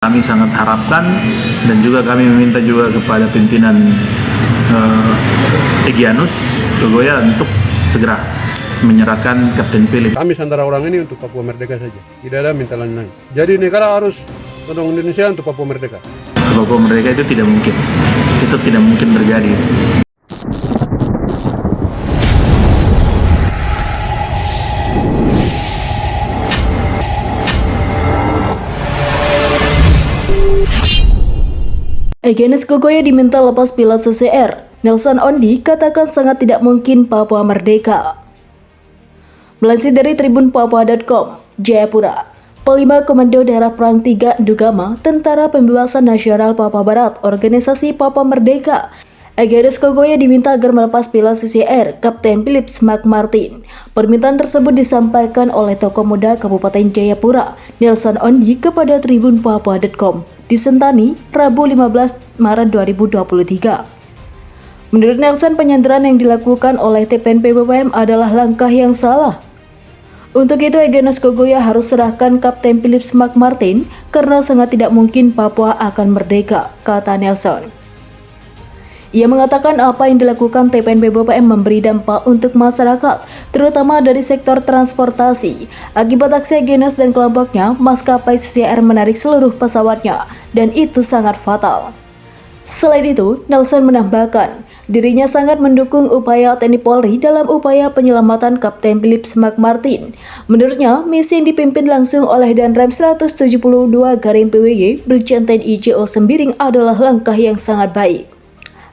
Kami sangat harapkan dan juga kami meminta juga kepada pimpinan Egyanus Kogoya untuk segera menyerahkan Kapten Philip. Kami sandara orang ini untuk Papua Merdeka saja, tidak ada minta lain-lain. Jadi negara harus tolong Indonesia untuk Papua Merdeka. Papua Merdeka itu tidak mungkin terjadi. Egyanus Kogoya diminta lepas pilot Susi Air. Nelson Ondi katakan sangat tidak mungkin Papua merdeka. Melansir dari Tribun Papua.com, Jayapura, Panglima Komando Daerah Perang 3 Ndugama, Tentara Pembebasan Nasional Papua Barat, Organisasi Papua Merdeka, Egyanus Kogoya diminta agar melepas pilot Susi Air, Kapten Philip McMartin. Permintaan tersebut disampaikan oleh tokoh muda Kabupaten Jayapura, Nelson Ondi, kepada Tribun Papua.com di Sentani, Rabu 15 Maret 2023. Menurut Nelson, penyanderaan yang dilakukan oleh TPNP BPM adalah langkah yang salah. Untuk itu, Egyanus Kogoya harus serahkan Kapten Philip McMartin karena sangat tidak mungkin Papua akan merdeka, kata Nelson. Ia mengatakan apa yang dilakukan TPNP BPM memberi dampak untuk masyarakat, terutama dari sektor transportasi. Akibat aksi Egyanus dan kelompoknya, maskapai Susi Air menarik seluruh pesawatnya, dan itu sangat fatal. Selain itu, Nelson menambahkan, dirinya sangat mendukung upaya TNI Polri dalam upaya penyelamatan Kapten Philip McMartin. Menurutnya, misi yang dipimpin langsung oleh Danrem 172 Garing PWY Brigjen TNI JO Sembiring adalah langkah yang sangat baik.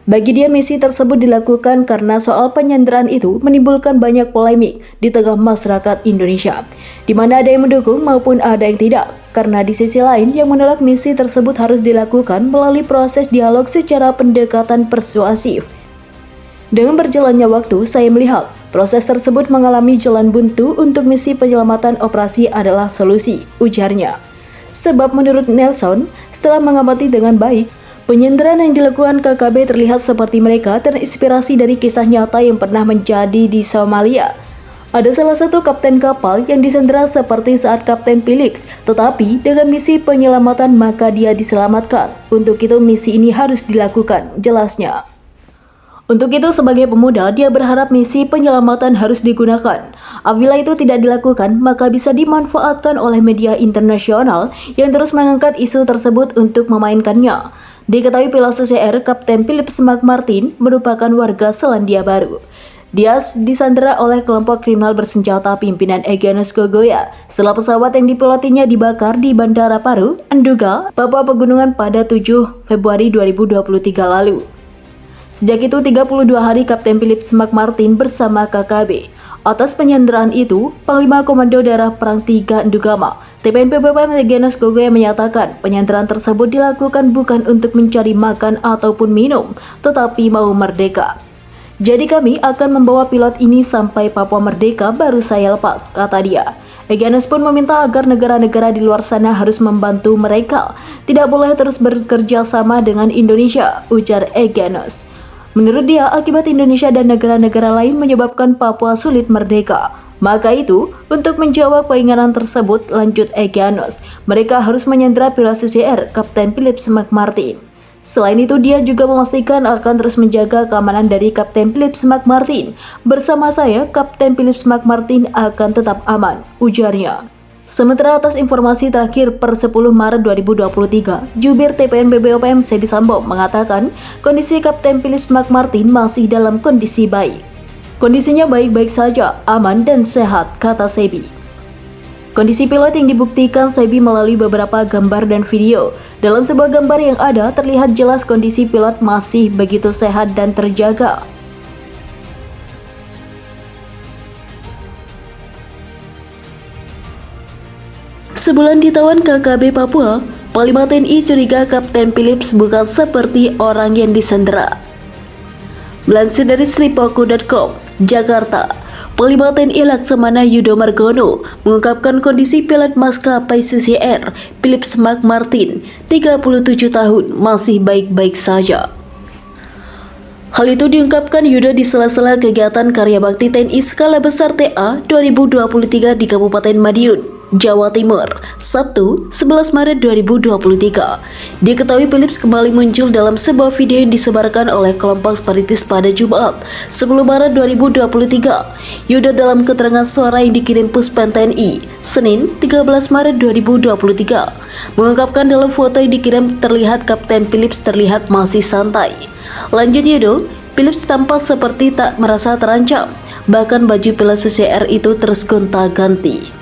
Bagi dia, misi tersebut dilakukan karena soal penyanderaan itu menimbulkan banyak polemik di tengah masyarakat Indonesia, di mana ada yang mendukung maupun ada yang tidak. Karena di sisi lain, yang menolak misi tersebut harus dilakukan melalui proses dialog secara pendekatan persuasif. Dengan berjalannya waktu, saya melihat proses tersebut mengalami jalan buntu untuk misi penyelamatan operasi adalah solusi, ujarnya. Sebab menurut Nelson, setelah mengamati dengan baik, penyanderaan yang dilakukan KKB terlihat seperti mereka terinspirasi dari kisah nyata yang pernah menjadi di Somalia. Ada salah satu kapten kapal yang disandera seperti saat Kapten Phillips, tetapi dengan misi penyelamatan maka dia diselamatkan. Untuk itu misi ini harus dilakukan, jelasnya. Untuk itu sebagai pemuda, dia berharap misi penyelamatan harus digunakan. Apabila itu tidak dilakukan, maka bisa dimanfaatkan oleh media internasional yang terus mengangkat isu tersebut untuk memainkannya. Diketahui pilot Susi Air, Kapten Philip McMartin, merupakan warga Selandia Baru. Dia disandera oleh kelompok kriminal bersenjata pimpinan Egyanus Kogoya setelah pesawat yang dipilotinya dibakar di Bandara Paru, Nduga, Papua Pegunungan pada 7 Februari 2023 lalu. Sejak itu 32 hari Kapten Philip McMartin bersama KKB. Atas penyanderaan itu, Panglima Komando Daerah Perang 3 Ndugama, TPNP BPM Egyanus Kogoya menyatakan penyanderaan tersebut dilakukan bukan untuk mencari makan ataupun minum, tetapi mau merdeka. Jadi kami akan membawa pilot ini sampai Papua merdeka baru saya lepas, kata dia. Egyanus pun meminta agar negara-negara di luar sana harus membantu mereka. Tidak boleh terus bekerja sama dengan Indonesia, ujar Egyanus. Menurut dia, akibat Indonesia dan negara-negara lain menyebabkan Papua sulit merdeka. Maka itu, untuk menjawab keinginan tersebut, lanjut Egyanus, mereka harus menyandera pilot Susi Air, Kapten Philip McMartin. Selain itu, dia juga memastikan akan terus menjaga keamanan dari Kapten Philip McMartin. Bersama saya, Kapten Philip McMartin akan tetap aman, ujarnya. Sementara atas informasi terakhir per 10 Maret 2023, Jubir TPNP BPM Sedi Sambo mengatakan kondisi Kapten Philip McMartin masih dalam kondisi baik. Kondisinya baik-baik saja, aman dan sehat, kata Sebi. Kondisi pilot yang dibuktikan Sebi melalui beberapa gambar dan video. Dalam sebuah gambar yang ada, terlihat jelas kondisi pilot masih begitu sehat dan terjaga. Sebulan ditawan KKB Papua, Panglima TNI curiga Kapten Phillips bukan seperti orang yang disandera. Melansir dari sripoku.com, Jakarta, Panglima TNI Laksamana Yudo Margono mengungkapkan kondisi pilot maskapai Susi Air, Philip McMartin, 37 tahun, masih baik-baik saja. Hal itu diungkapkan Yudo di sela-sela kegiatan karya bakti TNI skala besar TA 2023 di Kabupaten Madiun. Jawa Timur, Sabtu 11 Maret 2023. Diketahui Philips kembali muncul dalam sebuah video yang disebarkan oleh kelompok separatis pada Jumat 10 Maret 2023. Yuda dalam keterangan suara yang dikirim Puspen TNI Senin 13 Maret 2023 mengungkapkan dalam foto yang dikirim terlihat Kapten Philips terlihat masih santai. Lanjut Yudo, Philips tampak seperti tak merasa terancam. Bahkan baju pilot Susi Air itu terus gonta-ganti.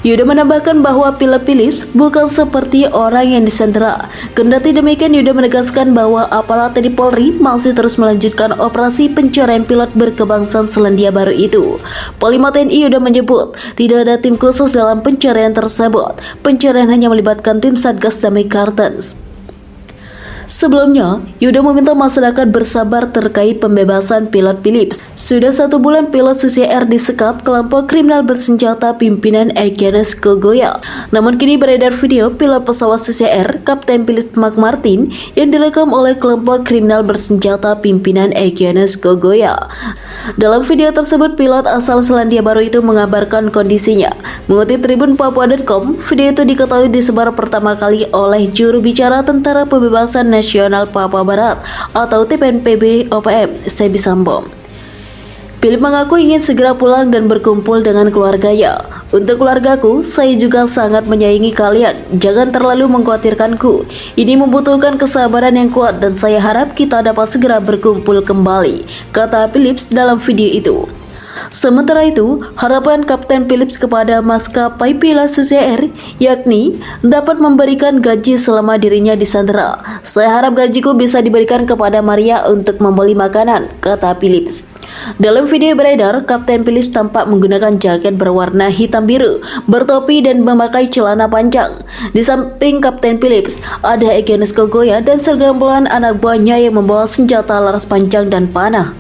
Yuda menambahkan bahwa pilot Philips bukan seperti orang yang disandera. Kendati demikian, Yuda menegaskan bahwa aparat TNI Polri masih terus melanjutkan operasi pencarian pilot berkebangsaan Selandia Baru itu. Panglima TNI Yuda menyebut tidak ada tim khusus dalam pencarian tersebut. Pencarian hanya melibatkan tim Satgas Damai Kartens. Sebelumnya, Yuda meminta masyarakat bersabar terkait pembebasan pilot Philips. Sudah 1 bulan pilot Susi Air disekap kelompok kriminal bersenjata pimpinan Egyanus Kogoya. Namun kini beredar video pilot pesawat Susi Air, Kapten Philips McMartin, yang direkam oleh kelompok kriminal bersenjata pimpinan Egyanus Kogoya. Dalam video tersebut, pilot asal Selandia Baru itu mengabarkan kondisinya. Mengutip Tribun Papua.com, video itu diketahui disebar pertama kali oleh juru bicara Tentara Pembebasan Nasional Papua Barat atau TPNPB OPM, Sebi Sambo. Philips mengaku ingin segera pulang dan berkumpul dengan keluarganya. Untuk keluargaku, saya juga sangat menyayangi kalian. Jangan terlalu mengkhawatirkanku. Ini membutuhkan kesabaran yang kuat dan saya harap kita dapat segera berkumpul kembali, kata Philips dalam video itu. Sementara itu, harapan Kapten Philips kepada maskapai pilot Susi Air yakni dapat memberikan gaji selama dirinya disandera. Saya harap gajiku bisa diberikan kepada Maria untuk membeli makanan, kata Philips. Dalam video beredar, Kapten Philips tampak menggunakan jaket berwarna hitam biru, bertopi dan memakai celana panjang. Di samping Kapten Philips, ada Egyanus Kogoya dan segerombolan anak buahnya yang membawa senjata laras panjang dan panah.